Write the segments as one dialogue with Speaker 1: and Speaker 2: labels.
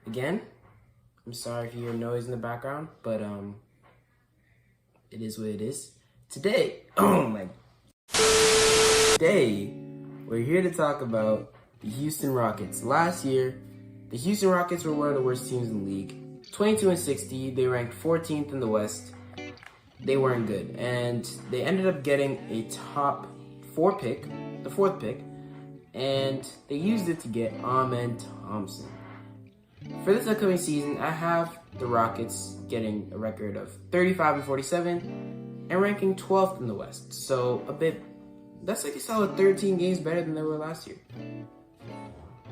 Speaker 1: again, I'm sorry if you hear noise in the background, but it is what it is. Today, today, we're here to talk about the Houston Rockets. Last year, the Houston Rockets were one of the worst teams in the league. 22-60, they ranked 14th in the West. They weren't good, and they ended up getting a top 4 pick, the 4th pick, and they used it to get Amen Thompson. For this upcoming season, I have the Rockets getting a record of 35-47 and ranking 12th in the West. So that's like a solid 13 games better than they were last year.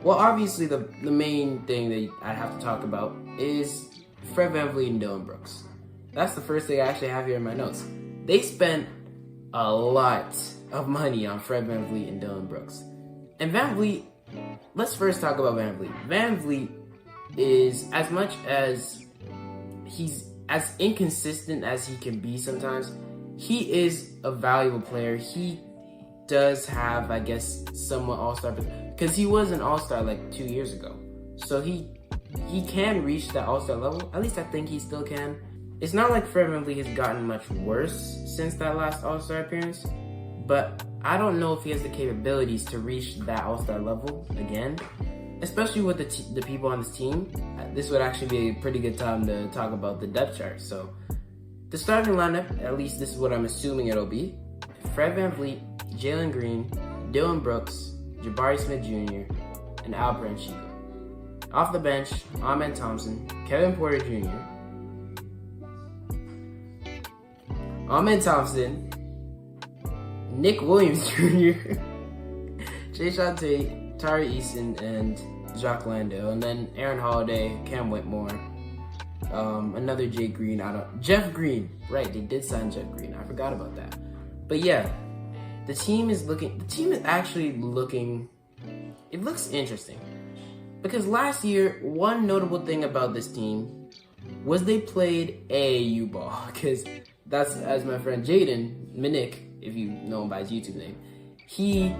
Speaker 1: Well, obviously the main thing that I have to talk about is Fred VanVleet and Dillon Brooks. That's the first thing I actually have here in my notes. They spent a lot of money on Fred VanVleet and Dillon Brooks. And VanVleet, let's first talk about VanVleet. VanVleet is, as much as he's as inconsistent as he can be sometimes, he is a valuable player. He does have, I guess, somewhat all-star, because he was an all-star like 2 years ago. So he can reach that all-star level. At least I think he still can. It's not like Fred VanVleet has gotten much worse since that last all-star appearance, but I don't know if he has the capabilities to reach that all-star level again, especially with the people on this team. This would actually be a pretty good time to talk about the depth chart. So the starting lineup, at least this is what I'm assuming it'll be: Fred VanVleet, Jalen Green, Dillon Brooks, Jabari Smith Jr., and Alperen Sengun. Off the bench, Amen Thompson, Kevin Porter Jr., Amen Thompson, Nick Williams Jr., Jae'Sean Tate, Tari Eason, and Jacques Landale, and then Aaron Holiday, Cam Whitmore, another Jake Green, Jeff Green. Right, they did sign Jeff Green. I forgot about that. But yeah, the team is actually looking, it looks interesting. Because last year, one notable thing about this team was they played AAU ball. Because that's, as my friend Jaden Minnick, if you know him by his YouTube name, he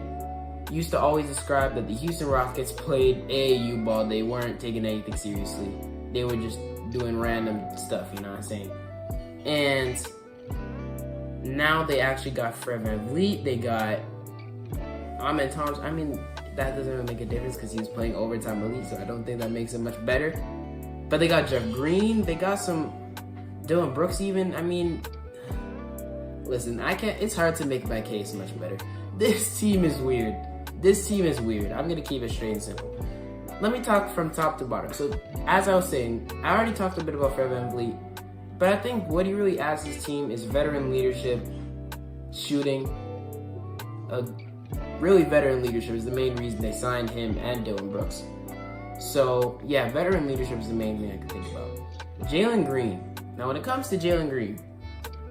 Speaker 1: used to always describe that the Houston Rockets played AAU ball. They weren't taking anything seriously. They were just doing random stuff, you know what I'm saying? And now they actually got Fred VanVleet. They got Amen Thompson. I mean, that doesn't really make a difference because he was playing overtime elite, so I don't think that makes it much better. But they got Jeff Green. They got some Dillon Brooks even. I mean, listen, it's hard to make my case much better. This team is weird. I'm going to keep it straight and simple. Let me talk from top to bottom. So, as I was saying, I already talked a bit about Fred VanVleet, but I think what he really adds to his team is veteran leadership, shooting. Really, veteran leadership is the main reason they signed him and Dillon Brooks. So, yeah, veteran leadership is the main thing I can think about. Jalen Green. Now, when it comes to Jalen Green,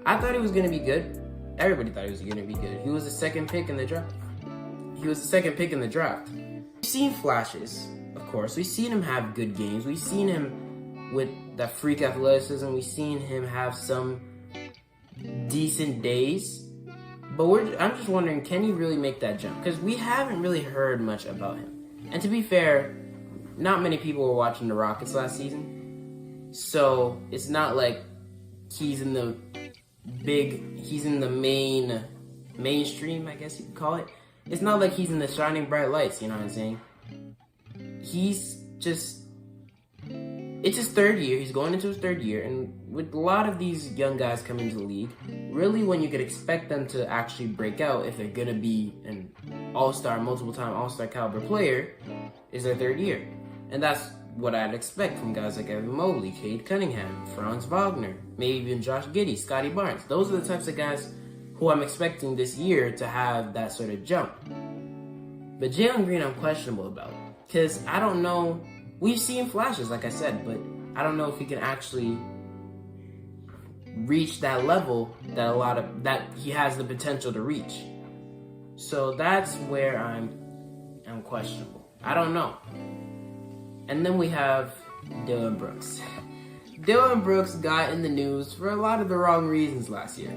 Speaker 1: I thought he was going to be good. Everybody thought he was going to be good. He was the second pick in the draft. We've seen flashes, of course. We've seen him have good games. We've seen him with that freak athleticism. We've seen him have some decent days. But I'm just wondering, can he really make that jump? Because we haven't really heard much about him. And to be fair, not many people were watching the Rockets last season. So it's not like he's in the mainstream, I guess you could call it. It's not like he's in the shining bright lights, you know what I'm saying? It's his 3rd year. He's going into his 3rd year. And with a lot of these young guys coming into the league, really when you could expect them to actually break out, if they're going to be an all-star, multiple-time all-star caliber player, is their 3rd year. And that's what I'd expect from guys like Evan Mobley, Cade Cunningham, Franz Wagner, maybe even Josh Giddey, Scotty Barnes. Those are the types of guys who I'm expecting this year to have that sort of jump. But Jalen Green, I'm questionable about. Because I don't know, we've seen flashes, like I said, but I don't know if he can actually reach that level that he has the potential to reach. So that's where I'm questionable. I don't know. And then we have Dillon Brooks. Dillon Brooks got in the news for a lot of the wrong reasons last year.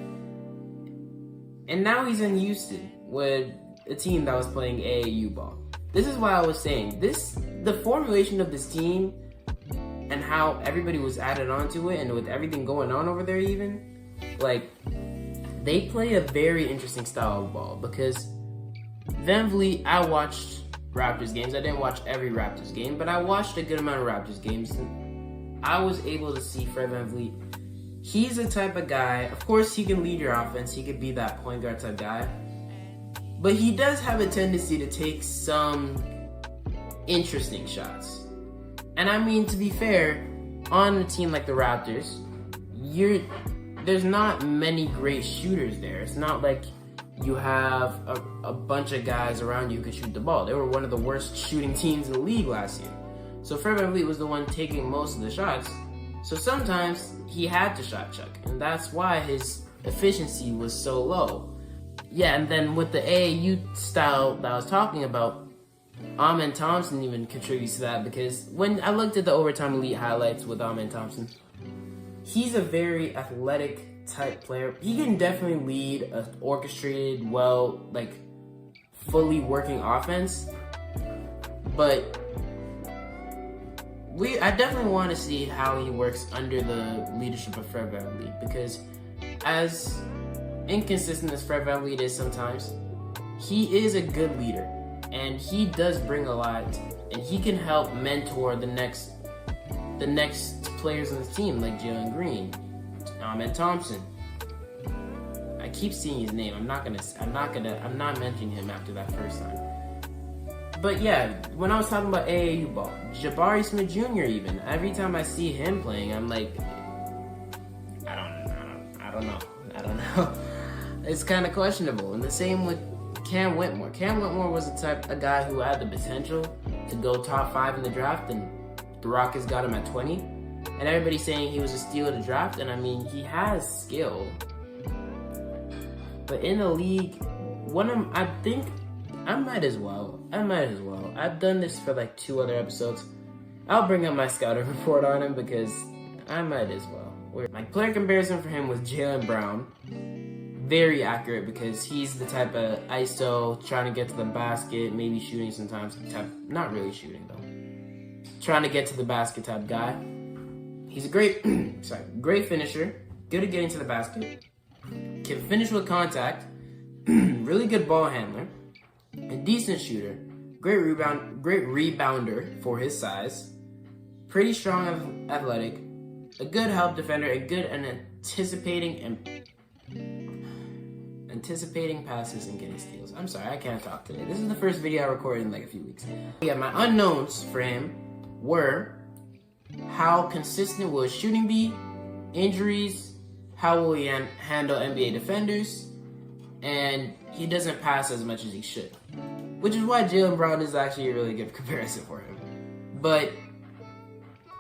Speaker 1: And now he's in Houston with a team that was playing AAU ball. This is why I was saying, the formulation of this team and how everybody was added onto it, and with everything going on over there even, like, they play a very interesting style of ball because Van Vliet, I watched Raptors games. I didn't watch every Raptors game, but I watched a good amount of Raptors games, and I was able to see Fred Van Vliet. He's the type of guy, of course he can lead your offense, he could be that point guard type guy, but he does have a tendency to take some interesting shots. And I mean, to be fair, on a team like the Raptors, there's not many great shooters there. It's not like you have a bunch of guys around you who can shoot the ball. They were one of the worst shooting teams in the league last year. So Fred VanVleet was the one taking most of the shots. So sometimes he had to shot chuck, and that's why his efficiency was so low. Yeah, and then with the AAU style that I was talking about, Amen Thompson even contributes to that, because when I looked at the Overtime Elite highlights with Amen Thompson, he's a very athletic type player. He can definitely lead an orchestrated, fully working offense, but I definitely want to see how he works under the leadership of Fred VanVleet, because as inconsistent as Fred VanVleet is sometimes, he is a good leader, and he does bring a lot, and he can help mentor the next players on the team, like Jalen Green, Amen Thompson. I keep seeing his name. I'm not mentioning him after that first time. But yeah, when I was talking about AAU ball, Jabari Smith Jr. even, every time I see him playing, I'm like, I don't know. It's kind of questionable. And the same with Cam Whitmore. Cam Whitmore was a guy who had the potential to go top 5 in the draft, and the Rockets got him at 20. And everybody's saying he was a steal of the draft, and I mean, he has skill. But in the league, I think I might as well. I've done this for like 2 other episodes. I'll bring up my scouting report on him because I might as well. My player comparison for him was Jaylen Brown. Very accurate, because he's the type of ISO, trying to get to the basket, maybe shooting sometimes, not really shooting though. Trying to get to the basket type guy. He's a great finisher, good at getting to the basket, can finish with contact, really good ball handler, a decent shooter, great rebounder for his size, pretty strong athletic, a good help defender, and good at anticipating passes and getting steals. I'm sorry, I can't talk today. This is the first video I recorded in like a few weeks. Yeah, my unknowns for him were: how consistent will his shooting be? Injuries? How will he handle NBA defenders? And he doesn't pass as much as he should, which is why Jaylen Brown is actually a really good comparison for him. But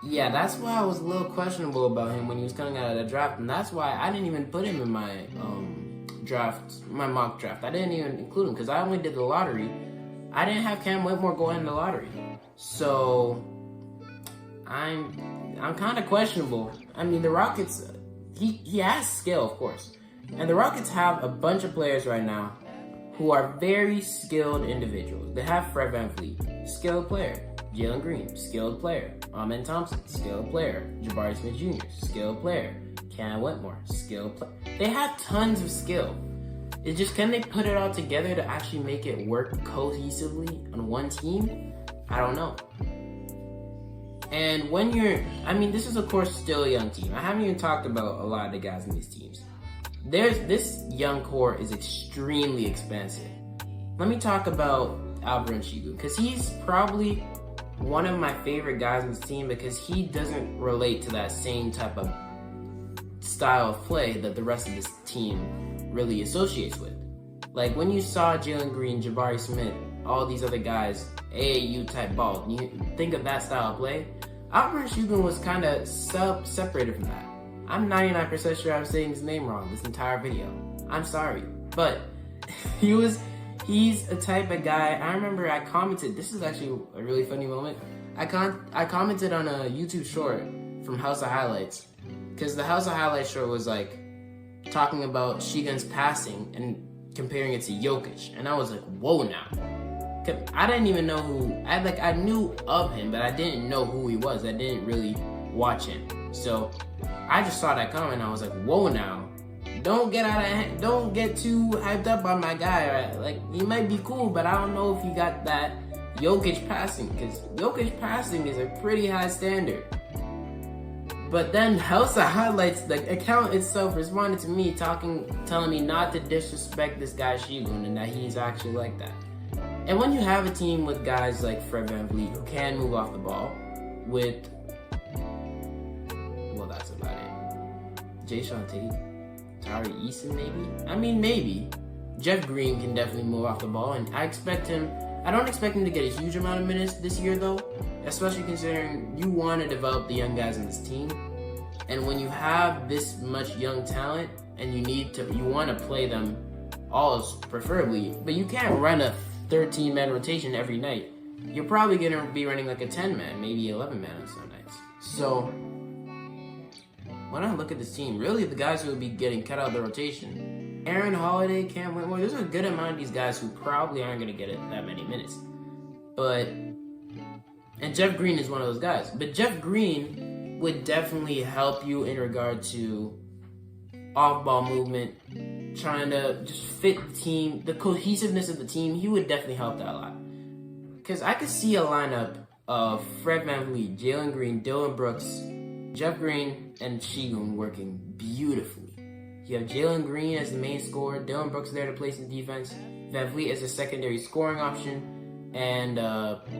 Speaker 1: yeah, that's why I was a little questionable about him when he was coming out of the draft, and that's why I didn't even put him in my my mock draft. I didn't even include him because I only did the lottery. I didn't have Cam Whitmore go in the lottery, so I'm kind of questionable. I mean, the Rockets, he has skill, of course, and the Rockets have a bunch of players right now who are very skilled individuals. They have Fred VanVleet, skilled player; Jalen Green, skilled player; Amen Thompson, skilled player; Jabari Smith Jr., skilled player; Cam Whitmore, skilled player. They have tons of skill. It's just, can they put it all together to actually make it work cohesively on one team? I don't know. And this is of course still a young team. I haven't even talked about a lot of the guys in these teams. This young core is extremely expensive. Let me talk about Alperen Sengun, because he's probably one of my favorite guys on this team, because he doesn't relate to that same type of style of play that the rest of this team really associates with. Like when you saw Jalen Green, Jabari Smith, all these other guys, AAU type ball, and you think of that style of play, Alperen Sengun was kind of separated from that. I'm 99% sure I'm saying his name wrong this entire video. I'm sorry, but he's a type of guy. I remember I commented, this is actually a really funny moment. I commented on a YouTube short from House of Highlights, because the House of Highlights short was like talking about Sengun's passing and comparing it to Jokic, and I was like, whoa now. I didn't even know I knew of him, but I didn't know who he was. I didn't really watch him. So I just saw that coming. I was like, whoa now. Don't get out of hand. Don't get too hyped up on my guy. Right? Like, he might be cool, but I don't know if he got that Jokic passing, because Jokic passing is a pretty high standard. But then Helsa Highlights, the account itself, responded to me telling me not to disrespect this guy Şigun and that he's actually like that. And when you have a team with guys like Fred VanVleet who can move off the ball, with, well, that's about it. Jae'Sean Tate, Tari Eason maybe? I mean, maybe. Jeff Green can definitely move off the ball, and I don't expect him to get a huge amount of minutes this year though, especially considering you want to develop the young guys in this team. And when you have this much young talent and you want to play them all preferably, but you can't run a 13-man rotation every night. You're probably going to be running like a 10-man, maybe 11-man on some nights. So when I look at this team, really the guys who will be getting cut out of the rotation, Aaron Holiday, Cam Whitmore, there's a good amount of these guys who probably aren't going to get that many minutes. And Jeff Green is one of those guys. But Jeff Green would definitely help you in regard to off-ball movement, trying to just fit the team, the cohesiveness of the team. He would definitely help that a lot. Because I could see a lineup of Fred VanVleet, Jalen Green, Dylan Brooks, Jeff Green, and Şigun working beautifully. You have Jalen Green as the main scorer, Dylan Brooks there to play some defense, VanVleet as a secondary scoring option, and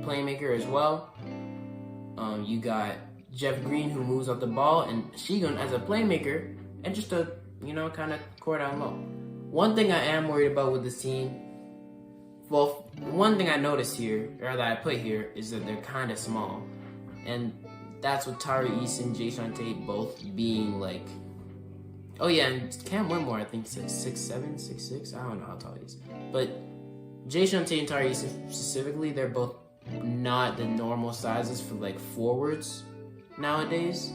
Speaker 1: playmaker as well. You got Jeff Green who moves up the ball, and Şigun as a playmaker, and just a, kind of core down low. One thing I am worried about with this team, well, one thing I noticed here, or that I put here, is that they're kind of small. And that's with Tari Eason, Jae'Sean Tate both being like, oh yeah, and Cam Whitmore, I think, 6'7", 6'6", I don't know how tall he is. But Jae'Sean Tate and Tari Eason specifically, they're both not the normal sizes for like forwards nowadays.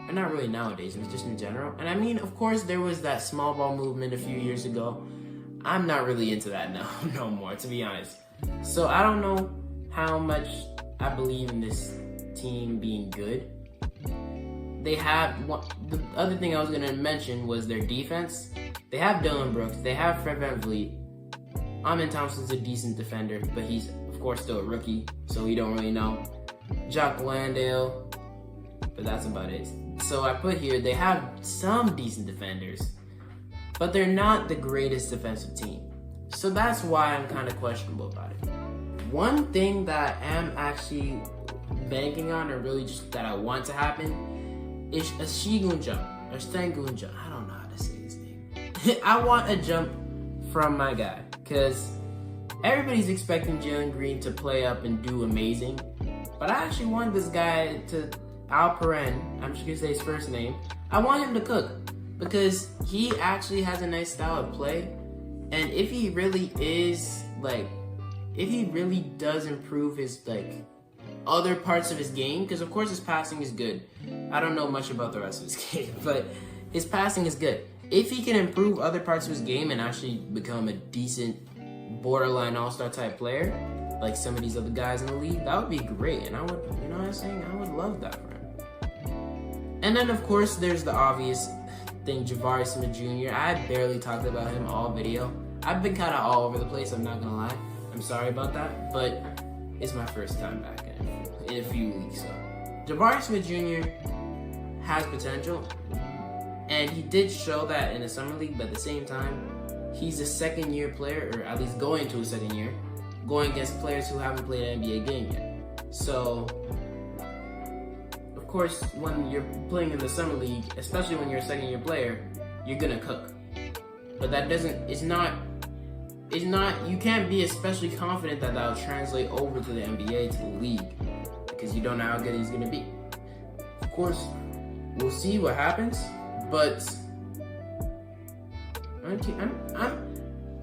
Speaker 1: Or not really nowadays, it's just in general. And I mean, of course, there was that small ball movement a few years ago. I'm not really into that now, no more, to be honest. So I don't know how much I believe in this team being good. They have, the other thing I was going to mention was their defense. They have Dylan Brooks, they have Fred VanVleet. Amen Thompson's a decent defender, but he's, of course, still a rookie, so we don't really know. Jock Landale, but that's about it. So I put here, they have some decent defenders, but they're not the greatest defensive team. So that's why I'm kind of questionable about it. One thing that I am actually banking on, or really just that I want to happen, is a Şigun jump, or Şengun jump. I don't know how to say his name. I want a jump from my guy, because everybody's expecting Jalen Green to play up and do amazing, but I actually want this guy to, Alperen, I'm just going to say his first name, I want him to cook, because he actually has a nice style of play, and if he really is, if he really does improve his, other parts of his game, because of course his passing is good. I don't know much about the rest of his game, but his passing is good. If he can improve other parts of his game and actually become a decent borderline all-star type player, like some of these other guys in the league, that would be great, and I would, what I'm saying, I would love that for him. And then of course there's the obvious thing, Jabari Smith Jr. I barely talked about him all video. I've been kind of all over the place, I'm not gonna lie. I'm sorry about that, but it's my first time back in a few weeks. So Jabari Smith Jr. has potential, and he did show that in the summer league, but at the same time, he's a second-year player, or at least going to a second year, going against players who haven't played an NBA game yet. So, of course, when you're playing in the summer league, especially when you're a second-year player, you're gonna cook. But that you can't be especially confident that that'll translate over to the NBA, to the league, because you don't know how good he's gonna be. Of course, we'll see what happens, but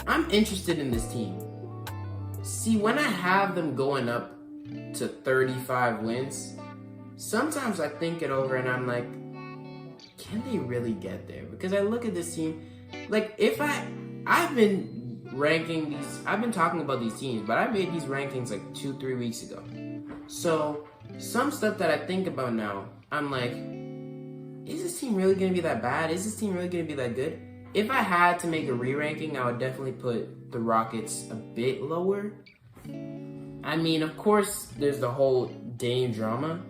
Speaker 1: I'm interested in this team. See, when I have them going up to 35 wins, sometimes I think it over and I'm like, can they really get there? Because I look at this team, I've been talking about these teams, but I made these rankings 2-3 weeks ago. So some stuff that I think about now I'm like, is this team really going to be that bad? Is this team really going to be that good? If I had to make a re-ranking, I would definitely put the Rockets a bit lower. I mean, of course, there's the whole Dame drama.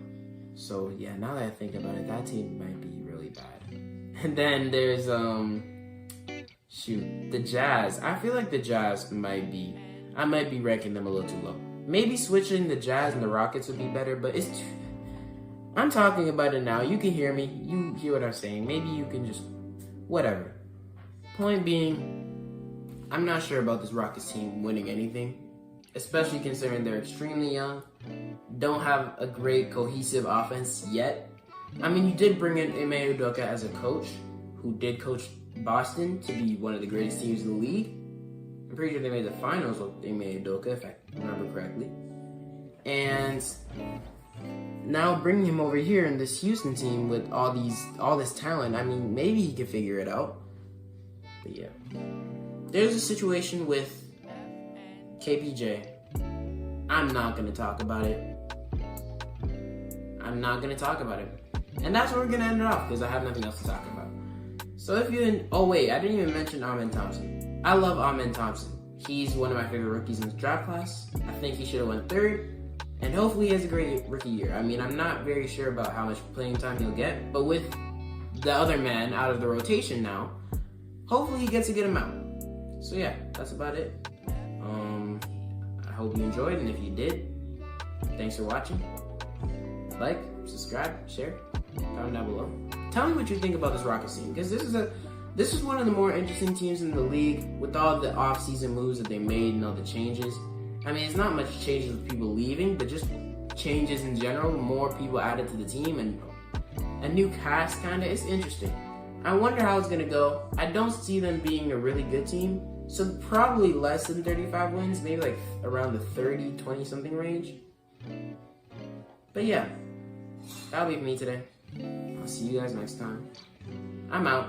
Speaker 1: So, yeah, now that I think about it, that team might be really bad. And then there's, the Jazz. I feel like the Jazz I might be ranking them a little too low. Maybe switching the Jazz and the Rockets would be better, but I'm talking about it now. You can hear me. You hear what I'm saying. Maybe you can just, whatever. Point being, I'm not sure about this Rockets team winning anything, especially considering they're extremely young, don't have a great cohesive offense yet. I mean, you did bring in Ime Udoka as a coach, who did coach Boston to be one of the greatest teams in the league. I'm pretty sure they made the finals with Ime Udoka, if I remember correctly. And now bringing him over here in this Houston team with all this talent, I mean, maybe he can figure it out. But yeah, there's a situation with KPJ. I'm not gonna talk about it. And that's where we're gonna end it off because I have nothing else to talk about. So I didn't even mention Amen Thompson. I love Amen Thompson. He's one of my favorite rookies in this draft class. I think he should have went third, and hopefully he has a great rookie year. I mean, I'm not very sure about how much playing time he'll get, but with the other man out of the rotation now, hopefully he gets a good amount. So yeah, that's about it. I hope you enjoyed, and if you did, thanks for watching. Like, subscribe, share, comment down below. Tell me what you think about this Rockets team, because this is one of the more interesting teams in the league with all the off-season moves that they made and all the changes. I mean, it's not much changes with people leaving, but just changes in general. More people added to the team and a new cast, kind of. It's interesting. I wonder how it's going to go. I don't see them being a really good team. So probably less than 35 wins, maybe like around the 30, 20 something range. But yeah, that'll be me today. I'll see you guys next time. I'm out.